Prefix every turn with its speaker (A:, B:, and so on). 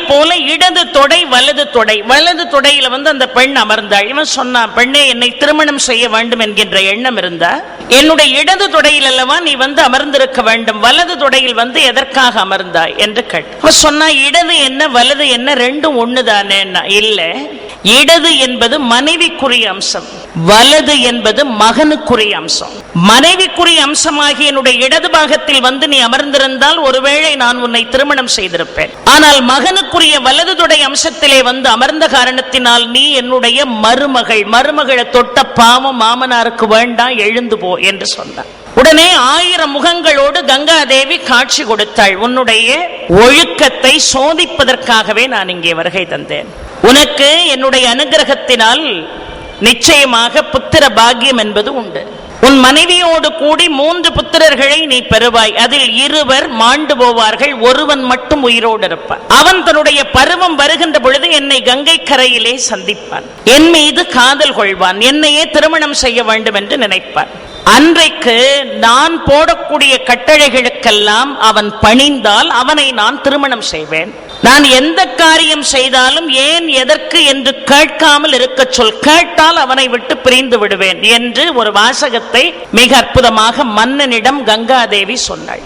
A: போல இடது தொடை வலது தொடை, வலது தொடையில அந்த பெண் அமர்ந்தாள். இவன் சொன்னான், பெண்ணே, என்னை திருமணம் செய்ய வேண்டும் என்கின்ற எண்ணம் இருந்தா என்னுடைய இடது தொடையில் அல்லவா நீ அமர்ந்திருக்க வேண்டும், வலது தொடையில் எதற்காக அமர்ந்தாய் என்று கேட்டு சொன்னா, இடது என்ன வலது என்ன ரெண்டும் ஒண்ணுதானே? இல்ல, இடது என்பது மனைவிக்குரிய அம்சம், வலது என்பது மகனுக்குரிய அம்சம். மனைவிக்குரிய அம்சமாகி என்னுடைய இடது பாகத்தில் நீ அமர்ந்திருந்தால் ஒருவேளை நான் உன்னை திருமணம் செய்திருப்பேன். ஆனால் மகனுக்குரிய வலது தொடை அம்சத்திலே அமர்ந்த காரணத்தினால் நீ என்னுடைய மருமகள், மருமகளை தொட்ட பாவம் மாமனாருக்கு வேண்டாம், எழுந்து போ என்று சொன்னார். உடனே 1000 முகங்களோடு கங்காதேவி காட்சி கொடுத்தாள். உன்னுடைய ஒழுக்கத்தை சோதிப்பதற்காகவே நான் இங்கே வருகை தந்தேன். உனக்கு என்னுடைய அனுகிரகத்தினால் நிச்சயமாக புத்திர பாக்கியம் என்பது உண்டு. உன் மனைவியோடு கூடி 3 புத்திரர்களை நீ பெறுவாய். அதில் 2 மாண்டு போவார்கள், ஒருவன் மட்டும் உயிரோடு இருப்பான். அவன் தன்னுடைய பருவம் வருகின்ற பொழுது என்னை கங்கை கரையிலே சந்திப்பான், என் மீது காதல் கொள்வான், என்னையே திருமணம் செய்ய வேண்டும் என்று நினைப்பான். அன்றைக்கு நான் போடக்கூடிய கட்டளைகளுக்கெல்லாம் அவன் பணிந்தால் அவனை நான் திருமணம் செய்வேன். நான் எந்த காரியம் செய்தாலும் ஏன் எதற்கு என்று கேட்காமல் இருக்க சொல், கேட்டால் அவனை விட்டு பிரிந்து விடுவேன் என்று ஒரு வாசகத்தை மிக அற்புதமாக மன்னனிடம் கங்காதேவி சொன்னாள்.